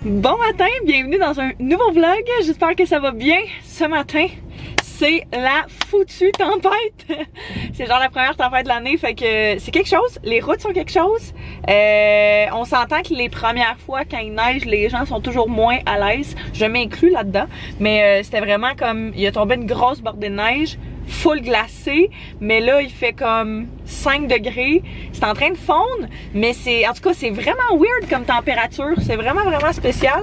Bon matin, bienvenue dans un nouveau vlog, j'espère que ça va bien. Ce matin, c'est la foutue tempête. C'est genre la première tempête de l'année, fait que c'est quelque chose, les routes sont quelque chose. On s'entend que les premières fois quand il neige, les gens sont toujours moins à l'aise. Je m'inclus là-dedans, mais c'était vraiment comme, il a tombé une grosse bordée de neige, full glacé, mais là il fait comme 5 degrés, c'est en train de fondre, mais c'est, en tout cas c'est vraiment weird comme température, c'est vraiment spécial.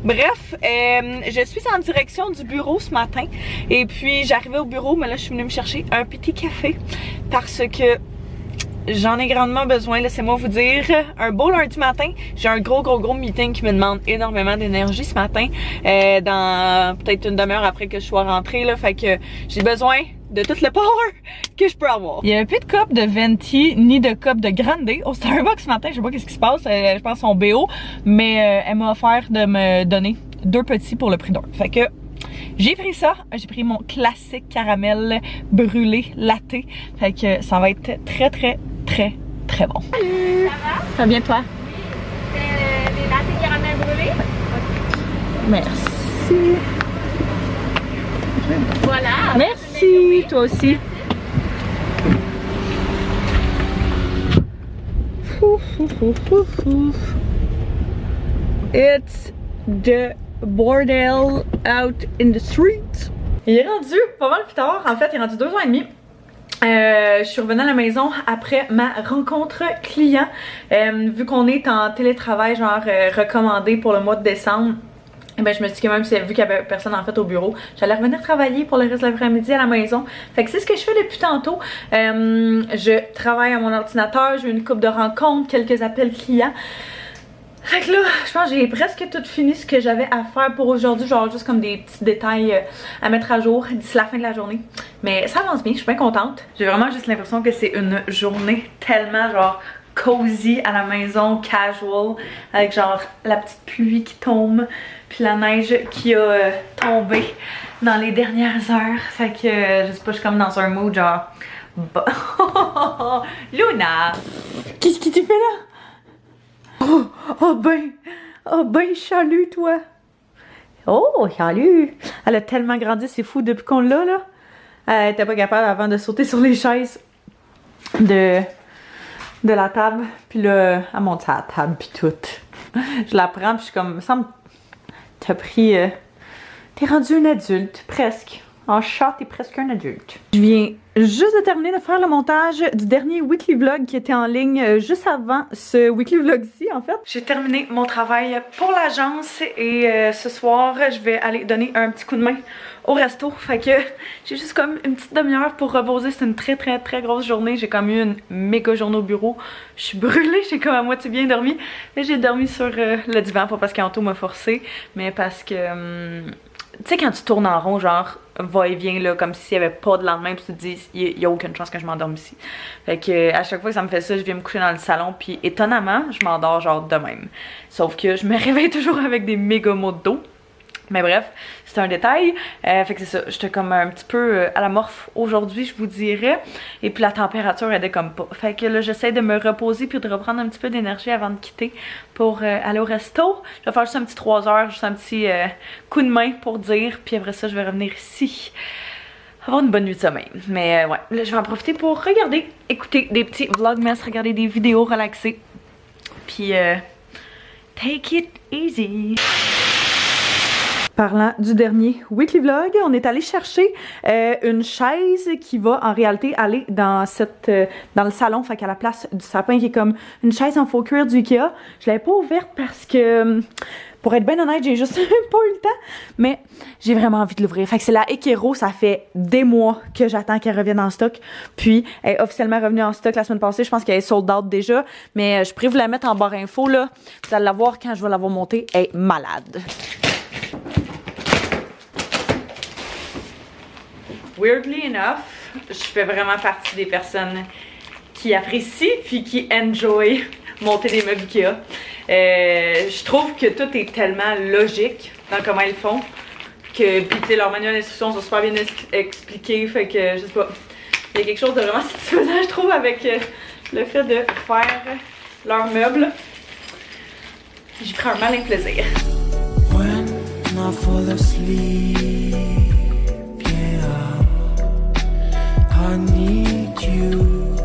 Bref, je suis en direction du bureau ce matin, et puis j'arrivais au bureau, mais là je suis venue me chercher un petit café, parce que j'en ai grandement besoin, laissez-moi vous dire. Un beau lundi matin, j'ai un gros meeting qui me demande énormément d'énergie ce matin, dans peut-être une demi-heure après que je sois rentrée là, fait que j'ai besoin de tout le power que je peux avoir. Il y a plus de cup de Venti ni de cup de Grande au Starbucks ce matin, je sais pas qu'est-ce qui se passe, je pense son BO, mais elle m'a offert de me donner 2 petits pour le prix d'un. Fait que j'ai pris ça, j'ai pris mon classique caramel brûlé latte, fait que ça va être très bon. Salut! Ça va? Ça va bien toi? Oui, c'est les lattes caramel brûlés. Merci. Voilà. Merci, toi aussi. It's the bordel out in the streets. Il est rendu pas mal plus tard, en fait il est rendu 2h30. Je suis revenue à la maison après ma rencontre client. Vu qu'on est en télétravail genre recommandé pour le mois de décembre, ben je me suis dit que même vu qu'il y avait personne en fait au bureau, j'allais revenir travailler pour le reste de l'après-midi à la maison. Fait que c'est ce que je fais depuis tantôt. Je travaille à mon ordinateur, j'ai une couple de rencontres, quelques appels clients. Fait que là, je pense que j'ai presque tout fini ce que j'avais à faire pour aujourd'hui, genre juste comme des petits détails à mettre à jour d'ici la fin de la journée. Mais ça avance bien, je suis bien contente. J'ai vraiment juste l'impression que c'est une journée tellement genre cozy à la maison, casual, avec genre la petite pluie qui tombe, puis la neige qui a tombé dans les dernières heures. Fait que je sais pas, je suis comme dans un mood genre... Luna! Qu'est-ce que tu fais là? Oh ben, salut toi! Oh, salut! Elle a tellement grandi, c'est fou, depuis qu'on l'a là. Elle était pas capable avant de sauter sur les chaises de la table. Puis là, elle monte à la table puis tout. Je la prends puis je suis comme, me semble, t'as pris... t'es rendu une adulte, presque. En chat, t'es presque un adulte. Je viens juste de terminer de faire le montage du dernier weekly vlog qui était en ligne juste avant ce weekly vlog-ci en fait. J'ai terminé mon travail pour l'agence et ce soir, je vais aller donner un petit coup de main au resto. Fait que j'ai juste comme une petite demi-heure pour reposer. C'est une très grosse journée. J'ai comme eu une méga journée au bureau. Je suis brûlée, j'ai comme à moitié bien dormi. Mais j'ai dormi sur le divan, pas parce qu'Anto m'a forcé, mais parce que... tu sais quand tu tournes en rond genre va-et-vient là comme s'il y avait pas de lendemain puis tu te dis il y a aucune chance que je m'endorme ici. Fait que à chaque fois que ça me fait ça, je viens me coucher dans le salon puis étonnamment je m'endors genre de même. Sauf que je me réveille toujours avec des méga maux de dos. Mais bref, c'est un détail. Fait que c'est ça, j'étais comme un petit peu à la morphe aujourd'hui, je vous dirais. Et puis la température aidait comme pas. Fait que là, j'essaie de me reposer puis de reprendre un petit peu d'énergie avant de quitter pour aller au resto. Je vais faire juste un petit 3 heures, juste un petit coup de main pour dire. Puis après ça, je vais revenir ici, avoir une bonne nuit de sommeil. Mais ouais, là, je vais en profiter pour regarder, écouter des petits vlogmas, regarder des vidéos relaxées. Puis take it easy. Parlant du dernier weekly vlog, on est allé chercher une chaise qui va en réalité aller dans dans le salon, fait qu'à la place du sapin qui est comme une chaise en faux cuir du Ikea. Je l'avais pas ouverte parce que, pour être bien honnête, j'ai juste pas eu le temps, mais j'ai vraiment envie de l'ouvrir. Fait que c'est la Ekero, ça fait des mois que j'attends qu'elle revienne en stock, puis elle est officiellement revenue en stock la semaine passée. Je pense qu'elle est sold out déjà, mais je pourrais vous la mettre en barre info là. Vous allez la voir quand je vais l'avoir montée, elle est malade. Weirdly enough, je fais vraiment partie des personnes qui apprécient puis qui enjoy monter des meubles Ikea. Je trouve que tout est tellement logique dans comment ils font que, puis tu sais, leur manuel d'instruction sont super bien expliqué, fait que je sais pas, il y a quelque chose de vraiment satisfaisant je trouve avec le fait de faire leurs meubles. J'y prends un malin plaisir. I fall asleep, yeah, I need you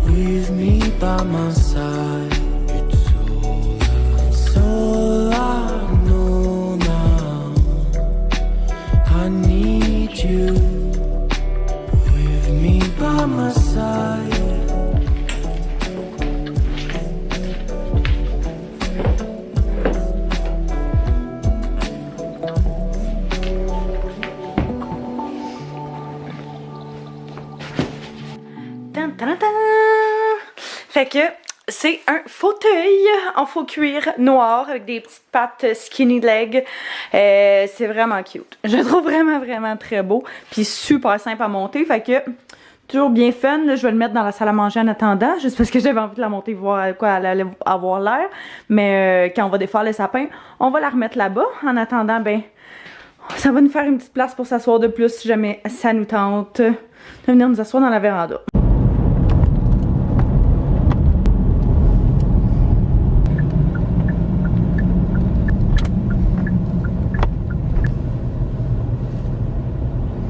with me by my side. It's all I know now. I need you with me by my side. Fait que c'est un fauteuil en faux cuir noir avec des petites pattes skinny leg. C'est vraiment cute. Je le trouve vraiment très beau. Puis super simple à monter. Fait que toujours bien fun. Là, je vais le mettre dans la salle à manger en attendant. Juste parce que j'avais envie de la monter, voir quoi elle allait avoir l'air. Mais quand on va défaire le sapin, on va la remettre là-bas. En attendant, ben, ça va nous faire une petite place pour s'asseoir de plus si jamais ça nous tente de venir nous asseoir dans la véranda.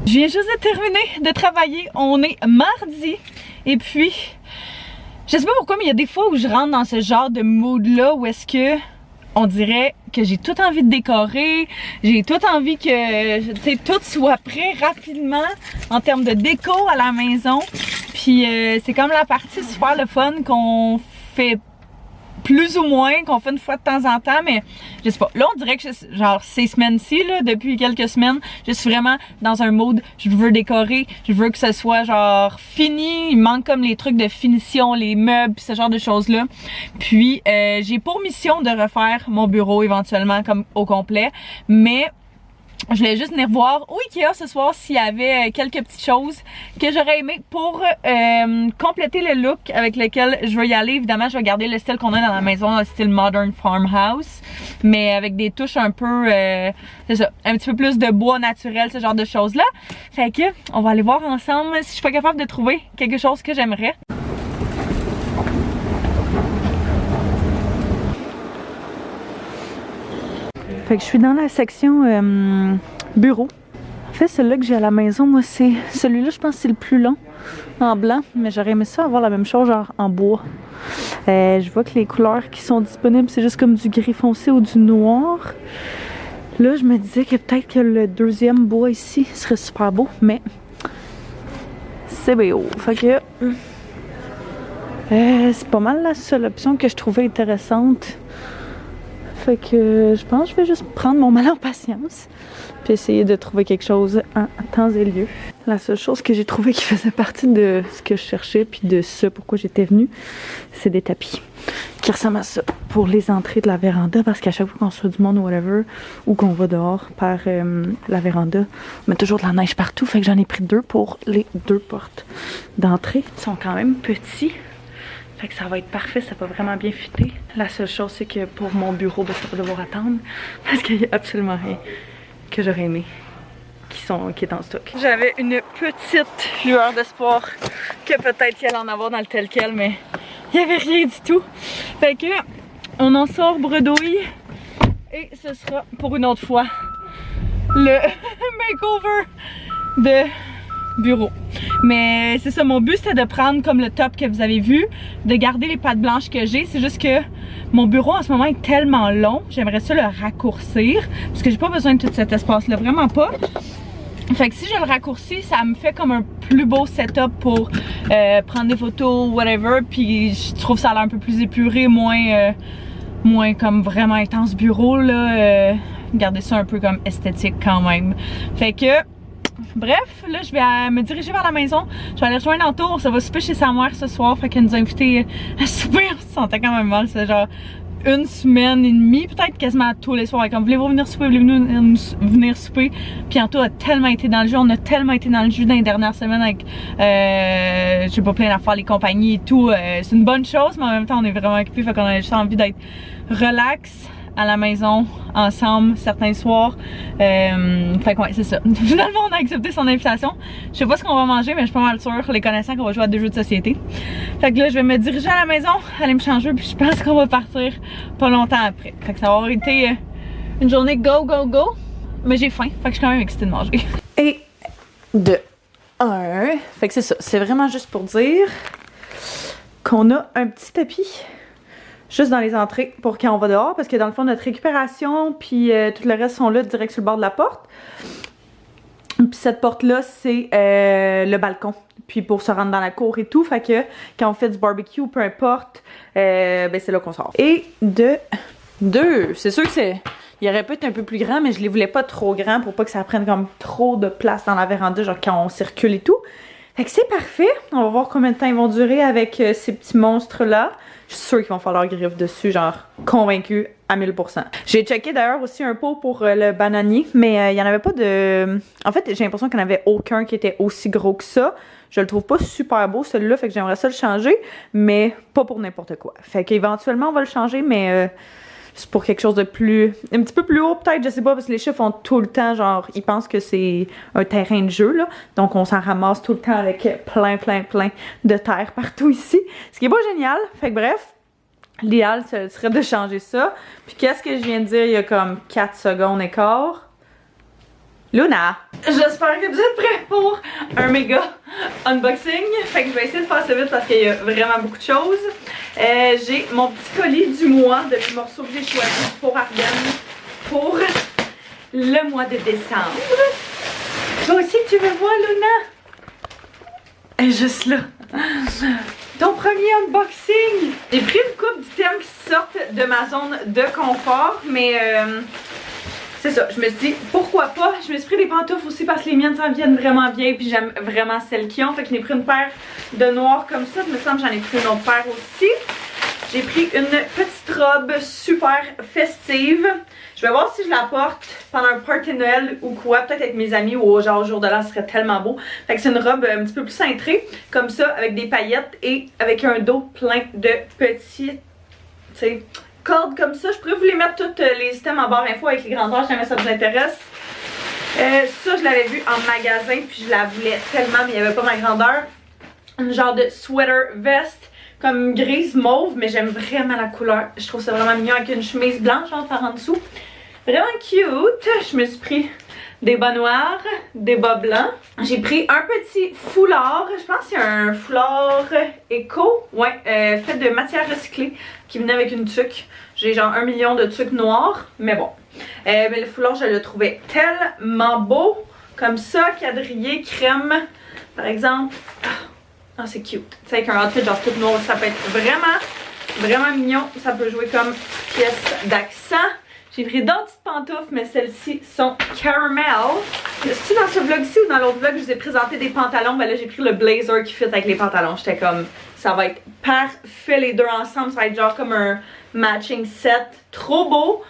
Je viens juste de terminer de travailler, on est mardi et puis je sais pas pourquoi mais il y a des fois où je rentre dans ce genre de mood là où est-ce que on dirait que j'ai tout envie de décorer, j'ai tout envie que tout soit prêt rapidement en termes de déco à la maison, puis c'est comme la partie super le fun qu'on fait plus ou moins, qu'on fait une fois de temps en temps, mais je sais pas. Là, on dirait que genre ces semaines-ci, là, depuis quelques semaines, je suis vraiment dans un mode, je veux décorer, je veux que ce soit genre fini, il manque comme les trucs de finition, les meubles, ce genre de choses-là. Puis, j'ai pour mission de refaire mon bureau éventuellement comme au complet, mais je voulais juste venir voir au Ikea ce soir s'il y avait quelques petites choses que j'aurais aimé pour compléter le look avec lequel je veux y aller. Évidemment, je vais garder le style qu'on a dans la maison, le style Modern Farmhouse, mais avec des touches un peu, c'est ça, un petit peu plus de bois naturel, ce genre de choses-là. Fait que, on va aller voir ensemble si je suis pas capable de trouver quelque chose que j'aimerais. Fait que je suis dans la section bureau. En fait, celui-là que j'ai à la maison, moi, c'est celui-là, je pense que c'est le plus long, en blanc. Mais j'aurais aimé ça avoir la même chose, genre en bois. Je vois que les couleurs qui sont disponibles, c'est juste comme du gris foncé ou du noir. Là, je me disais que peut-être que le deuxième bois ici serait super beau, mais c'est beau. Fait que c'est pas mal la seule option que je trouvais intéressante. Fait que je pense que je vais juste prendre mon mal en patience puis essayer de trouver quelque chose en temps et lieu. La seule chose que j'ai trouvé qui faisait partie de ce que je cherchais puis de ce pourquoi j'étais venue, c'est des tapis qui ressemblent à ça pour les entrées de la véranda, parce qu'à chaque fois qu'on soit du monde ou whatever, ou qu'on va dehors par la véranda, on met toujours de la neige partout. Fait que j'en ai pris 2 pour les 2 portes d'entrée. Ils sont quand même petits. Fait que ça va être parfait, ça va vraiment bien fitter. La seule chose, c'est que pour mon bureau, ben, ça va devoir attendre parce qu'il n'y a absolument rien que j'aurais aimé qui est en stock. J'avais une petite lueur d'espoir que peut-être qu'il allait en avoir dans le tel quel, mais il n'y avait rien du tout. Fait que on en sort bredouille et ce sera pour une autre fois le makeover de bureau. Mais c'est ça, mon but c'était de prendre comme le top que vous avez vu, de garder les pattes blanches que j'ai. C'est juste que mon bureau en ce moment est tellement long, j'aimerais ça le raccourcir parce que j'ai pas besoin de tout cet espace là, vraiment pas. Fait que si je le raccourcis, ça me fait comme un plus beau setup pour prendre des photos, whatever. Puis je trouve ça a l'air un peu plus épuré, moins comme vraiment intense bureau là. Garder ça un peu comme esthétique quand même. Fait que bref, là je vais me diriger vers la maison. Je vais aller rejoindre Anto, ça va souper chez sa mère ce soir. Fait qu'elle nous a invités à souper. On se sentait quand même mal, c'est genre une semaine et demie, peut-être quasiment tous les soirs. Comme voulez-vous venir souper, voulez-vous venir souper. Puis Anto a tellement été dans le jus, on a tellement été dans le jus dans les dernières semaines avec je sais pas, plein d'affaires, les compagnies et tout. C'est une bonne chose, mais en même temps on est vraiment occupés. Fait qu'on a juste envie d'être relax à la maison ensemble certains soirs. Fait que ouais, c'est ça. Finalement on a accepté son invitation. Je sais pas ce qu'on va manger, mais je suis pas mal sûre, les connaissants, qu'on va jouer à des jeux de société. Fait que là je vais me diriger à la maison, aller me changer, puis je pense qu'on va partir pas longtemps après. Fait que ça va avoir été Une journée go, go, go. Mais j'ai faim, fait que je suis quand même excitée de manger. Et de 1. Fait que c'est ça. C'est vraiment juste pour dire qu'on a un petit tapis juste dans les entrées pour quand on va dehors. Parce que dans le fond, notre récupération puis tout le reste sont là direct sur le bord de la porte. Puis cette porte-là, c'est le balcon. Puis pour se rendre dans la cour et tout. Fait que quand on fait du barbecue, peu importe, ben c'est là qu'on sort. Et de 2. C'est sûr que c'est... Il aurait pu être un peu plus grand, mais je les voulais pas trop grands pour pas que ça prenne comme trop de place dans la véranda, genre quand on circule et tout. Fait que c'est parfait. On va voir combien de temps ils vont durer avec ces petits monstres-là. Je suis sûre qu'ils vont faire leur griffe dessus, genre convaincue à 1000%. J'ai checké d'ailleurs aussi un pot pour le bananier, mais il y en avait pas de... En fait, j'ai l'impression qu'il n'y en avait aucun qui était aussi gros que ça. Je le trouve pas super beau celui-là, fait que j'aimerais ça le changer, mais pas pour n'importe quoi. Fait qu'éventuellement on va le changer, mais... c'est pour quelque chose de plus... un petit peu plus haut peut-être, je sais pas, parce que les chats font tout le temps, genre, ils pensent que c'est un terrain de jeu, là. Donc on s'en ramasse tout le temps avec plein de terre partout ici. Ce qui est pas génial. Fait que bref, l'idéal, ce serait de changer ça. Puis qu'est-ce que je viens de dire il y a comme 4 secondes et quart? Luna! J'espère que vous êtes prêts pour un méga unboxing. Fait que je vais essayer de faire ça vite parce qu'il y a vraiment beaucoup de choses. J'ai mon petit colis du mois de les morceaux que j'ai choisis pour Ardenne pour le mois de décembre. Toi aussi tu veux voir Luna? Elle est juste là. Ton premier unboxing! J'ai pris une coupe d'items qui sortent de ma zone de confort, mais c'est ça, je me suis dit pourquoi pas. Je me suis pris des pantoufles aussi parce que les miennes s'en viennent vraiment vieilles puis j'aime vraiment celles qui ont. Fait que j'en ai pris une paire de noir comme ça. Il me semble que j'en ai pris une autre paire aussi. J'ai pris une petite robe super festive. Je vais voir si je la porte pendant un party de Noël ou quoi, peut-être avec mes amis ou genre au jour de l'an, ce serait tellement beau. Fait que c'est une robe un petit peu plus cintrée, comme ça, avec des paillettes et avec un dos plein de petits, tu sais, cordes comme ça. Je pourrais vous les mettre toutes les items en barre info avec les grandeurs si jamais ça vous intéresse. Ça, je l'avais vu en magasin puis je la voulais tellement, mais il n'y avait pas ma grandeur. Une genre de sweater veste comme grise mauve, mais j'aime vraiment la couleur. Je trouve ça vraiment mignon avec une chemise blanche genre par en dessous. Vraiment cute. Je me suis pris des bas noirs, des bas blancs. J'ai pris un petit foulard. Je pense que c'est un foulard éco. Ouais, fait de matière recyclée qui venait avec une tuque. J'ai genre 1 million de tuques noires. Mais bon. Mais le foulard, je le trouvais tellement beau. Comme ça, quadrillé, crème. Par exemple. Ah, c'est cute. C'est avec un outfit genre tout noir. Ça peut être vraiment mignon. Ça peut jouer comme pièce d'accent. J'ai pris d'autres petites pantoufles, mais celles-ci sont caramel. C'est dans ce vlog-ci ou dans l'autre vlog, je vous ai présenté des pantalons. Ben là, j'ai pris le blazer qui fit avec les pantalons. J'étais comme, ça va être parfait les deux ensemble. Ça va être genre comme un matching set. Trop beau.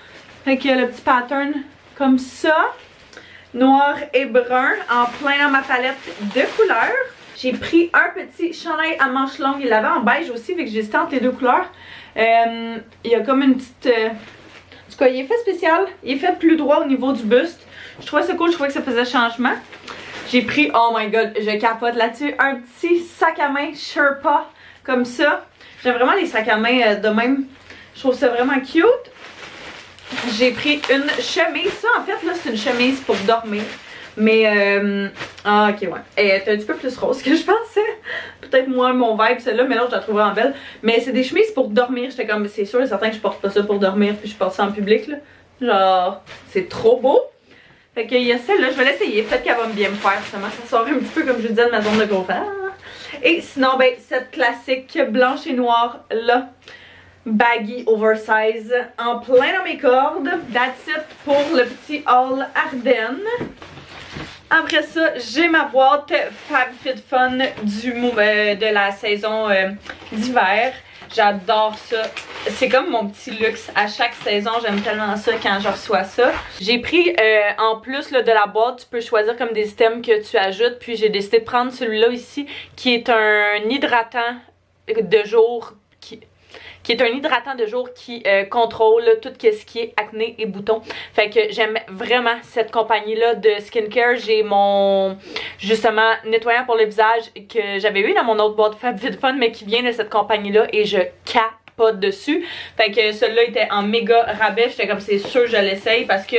Fait que le petit pattern comme ça. Noir et brun en plein dans ma palette de couleurs. J'ai pris un petit chandail à manches longues. Il l'avait en beige aussi, fait que j'ai hésité entre les deux couleurs. Il y a comme une petite... en tout cas, il est fait spécial. Il est fait plus droit au niveau du buste. Je trouvais ça cool, je trouvais que ça faisait changement. J'ai pris, oh my god, je capote là-dessus, un petit sac à main Sherpa comme ça. J'aime vraiment les sacs à main de même. Je trouve ça vraiment cute. J'ai pris une chemise. Ça, en fait, là, c'est une chemise pour dormir. Mais, ah, ok, ouais. Elle est un petit peu plus rose que je pensais. Peut-être moins mon vibe, celle-là, mais là, je la trouve vraiment belle. Mais c'est des chemises pour dormir. J'étais comme, c'est sûr et certain que je porte pas ça pour dormir, puis je porte ça en public, là. Genre, c'est trop beau. Fait qu'il y a celle-là, je vais l'essayer. Peut-être qu'elle va bien me faire, justement. Ça sort un petit peu, comme je disais, de ma zone de confort. Et sinon, ben, cette classique blanche et noire, là. Baggy oversize en plein dans mes cordes. That's it pour le petit haul Ardenne. Après ça, j'ai ma boîte FabFitFun de la saison d'hiver. J'adore ça. C'est comme mon petit luxe à chaque saison. J'aime tellement ça quand je reçois ça. J'ai pris en plus là, de la boîte, tu peux choisir comme des items que tu ajoutes. Puis j'ai décidé de prendre celui-là ici qui est un hydratant de jour qui contrôle tout ce qui est acné et boutons. Fait que j'aime vraiment cette compagnie-là de skincare. J'ai mon, justement, nettoyant pour le visage que j'avais eu dans mon autre boîte FabFitFun, mais qui vient de cette compagnie-là et je capote. capote dessus. Fait que celui-là était en méga rabais. J'étais comme c'est sûr je l'essaye parce que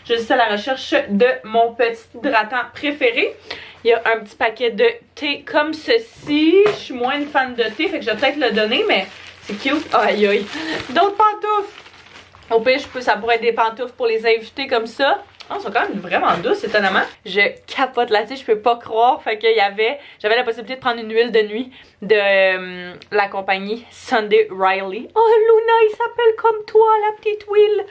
je suis à la recherche de mon petit hydratant préféré. Il y a un petit paquet de thé comme ceci. Je suis moins une fan de thé, fait que je vais peut-être le donner, mais c'est cute. Aïe aïe. D'autres pantoufles. Au pire, ça pourrait être des pantoufles pour les invités comme ça. Oh, elles sont quand même vraiment douces, étonnamment. Je capote là-dessus, je peux pas croire. Fait qu'il y avait, j'avais la possibilité de prendre une huile de nuit de la compagnie Sunday Riley. Oh, Luna, il s'appelle comme toi, la petite huile.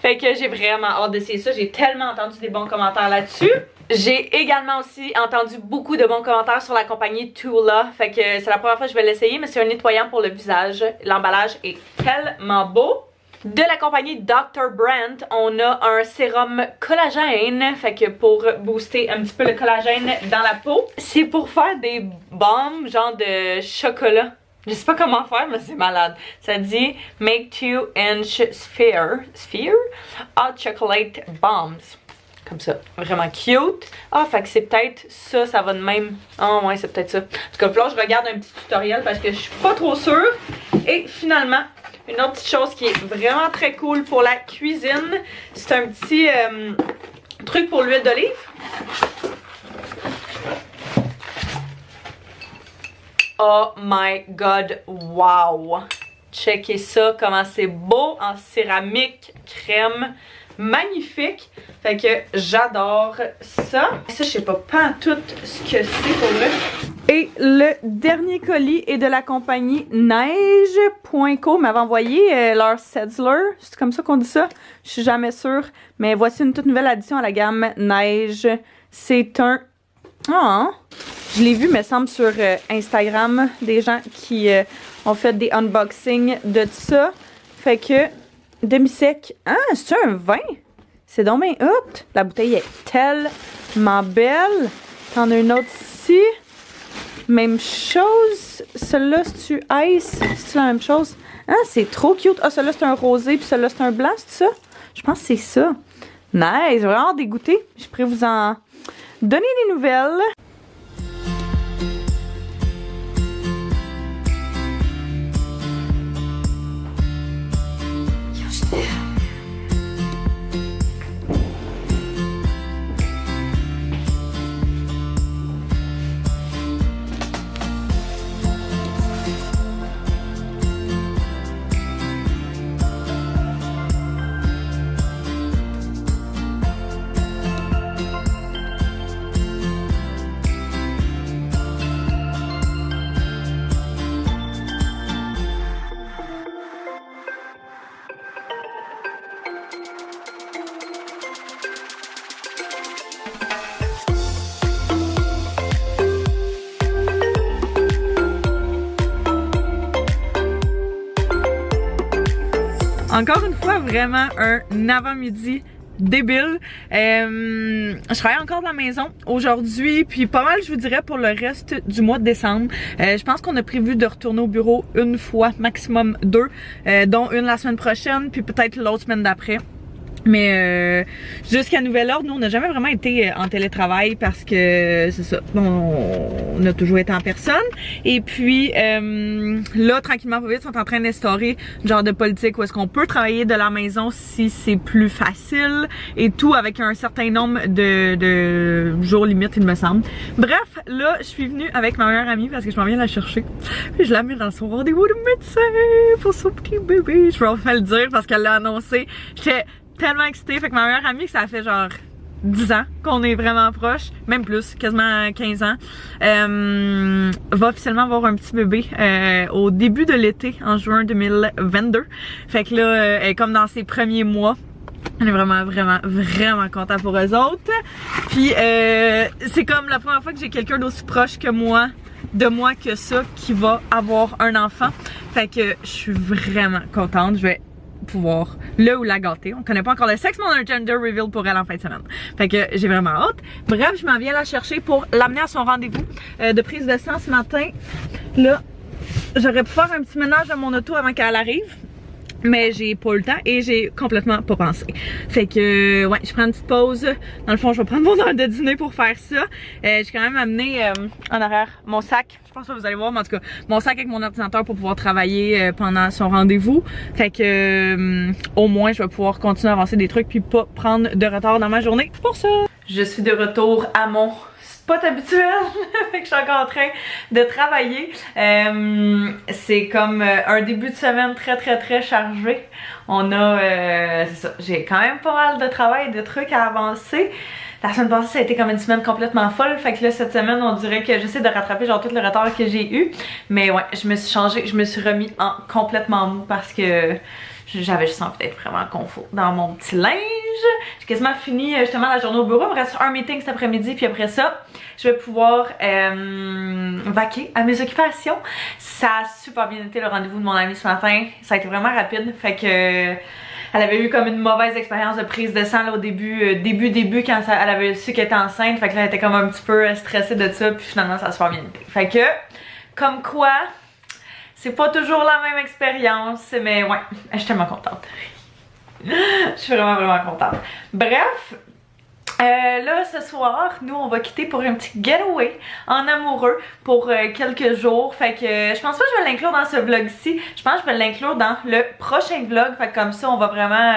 Fait que j'ai vraiment hâte d'essayer ça. J'ai tellement entendu des bons commentaires là-dessus. J'ai également aussi entendu beaucoup de bons commentaires sur la compagnie Tula. Fait que c'est la première fois que je vais l'essayer, mais c'est un nettoyant pour le visage. L'emballage est tellement beau. De la compagnie Dr. Brandt, on a un sérum collagène, fait que pour booster un petit peu le collagène dans la peau. C'est pour faire des bombes, genre de chocolat. Je sais pas comment faire, mais c'est malade. Ça dit Make 2-inch sphere hot chocolate bombs. Comme ça, vraiment cute. Ah, fait que c'est peut-être ça, ça va de même. Ah ouais, c'est peut-être ça. En tout cas, là, je regarde un petit tutoriel parce que je suis pas trop sûre. Et finalement, une autre petite chose qui est vraiment très cool pour la cuisine, c'est un petit truc pour l'huile d'olive. Oh my god, wow! Checkez ça, comment c'est beau en céramique crème. Magnifique. Fait que j'adore ça. Ça, je sais pas tout ce que c'est pour vrai. Et le dernier colis est de la compagnie Neige.co. M'avait envoyé leur Setzler. C'est comme ça qu'on dit ça. Je suis jamais sûre. Mais voici une toute nouvelle addition à la gamme Neige. C'est un... Ah! Je l'ai vu, me semble, sur Instagram. Des gens qui ont fait des unboxings de ça. Fait que... Demi-sec. Ah, c'est un vin? C'est donc bien hot. La bouteille est tellement belle. T'en as une autre ici. Même chose. Celle-là, c'est-tu ice? C'est la même chose? Ah, c'est trop cute. Ah, celle-là, c'est un rosé, puis celle-là, c'est un blanc, c'est ça? Je pense que c'est ça. Nice, vraiment dégoûté. Je pourrais vous en donner des nouvelles. Encore une fois, vraiment un avant-midi débile. Je travaille encore de la maison aujourd'hui, puis pas mal, je vous dirais, pour le reste du mois de décembre. Je pense qu'on a prévu de retourner au bureau une fois, maximum 2, dont une la semaine prochaine, puis peut-être l'autre semaine d'après. Mais jusqu'à nouvel ordre, nous on n'a jamais vraiment été en télétravail parce que c'est ça, on a toujours été en personne. Et puis là, tranquillement pas vite, ils sont en train d'instaurer une genre de politique où est-ce qu'on peut travailler de la maison si c'est plus facile et tout avec un certain nombre de jours limites, il me semble. Bref, là, je suis venue avec ma meilleure amie parce que je m'en viens la chercher. Puis je la mets dans son rendez-vous de médecin pour son petit bébé. Je vais enfin le dire parce qu'elle l'a annoncé. J'étais tellement excitée, fait que ma meilleure amie, ça fait genre 10 ans qu'on est vraiment proches, même plus, quasiment 15 ans, va officiellement avoir un petit bébé au début de l'été, en juin 2022. Fait que là, elle est comme dans ses premiers mois. On est vraiment content pour eux autres. Puis c'est comme la première fois que j'ai quelqu'un d'aussi proche que moi, de moi que ça, qui va avoir un enfant. Fait que je suis vraiment contente. Je vais pouvoir le ou la gâter. On connaît pas encore le sexe, mais on a un gender reveal pour elle en fin de semaine. Fait que j'ai vraiment hâte. Bref, je m'en viens la chercher pour l'amener à son rendez-vous de prise de sang ce matin. Là, j'aurais pu faire un petit ménage à mon auto avant qu'elle arrive. Mais j'ai pas eu le temps et j'ai complètement pas pensé. Fait que ouais, je prends une petite pause. Dans le fond, je vais prendre mon heure de dîner pour faire ça. J'ai quand même amené en arrière mon sac. Je pense pas que vous allez voir, mais en tout cas, mon sac avec mon ordinateur pour pouvoir travailler pendant son rendez-vous. Fait que au moins, je vais pouvoir continuer à avancer des trucs puis pas prendre de retard dans ma journée pour ça. Je suis de retour à mon spot habituel. Fait que je suis encore en train de travailler. C'est comme un début de semaine très chargé. On a, c'est ça, j'ai quand même pas mal de travail, de trucs à avancer. La semaine passée, ça a été comme une semaine complètement folle. Fait que là, cette semaine, on dirait que j'essaie de rattraper genre tout le retard que j'ai eu. Mais ouais, je me suis changée, je me suis remis en complètement mou parce que j'avais juste envie d'être vraiment confort dans mon petit linge. J'ai quasiment fini justement la journée au bureau. Il me reste un meeting cet après-midi, puis après ça, je vais pouvoir vaquer à mes occupations. Ça a super bien été le rendez-vous de mon amie ce matin. Ça a été vraiment rapide. Fait que elle avait eu comme une mauvaise expérience de prise de sang là, au début, quand elle avait su qu'elle était enceinte. Fait que là, elle était comme un petit peu stressée de ça, puis finalement, ça a super bien été. Fait que, comme quoi, c'est pas toujours la même expérience, mais ouais, je suis tellement contente. Je suis vraiment contente. Bref, là ce soir, nous on va quitter pour un petit getaway en amoureux pour quelques jours. Fait que je pense pas que je vais l'inclure dans ce vlog-ci. Je pense que je vais l'inclure dans le prochain vlog. Fait que comme ça, on va vraiment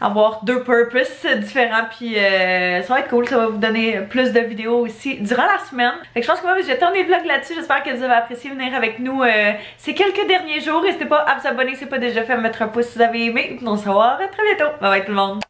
avoir deux purposes différents, puis ça va être cool, ça va vous donner plus de vidéos aussi durant la semaine. Fait que je pense que moi j'ai tourné le vlog là-dessus, j'espère que vous avez apprécié venir avec nous ces quelques derniers jours. N'hésitez pas à vous abonner si ce n'est pas déjà fait, à mettre un pouce si vous avez aimé, on se revoit très bientôt. Bye bye tout le monde!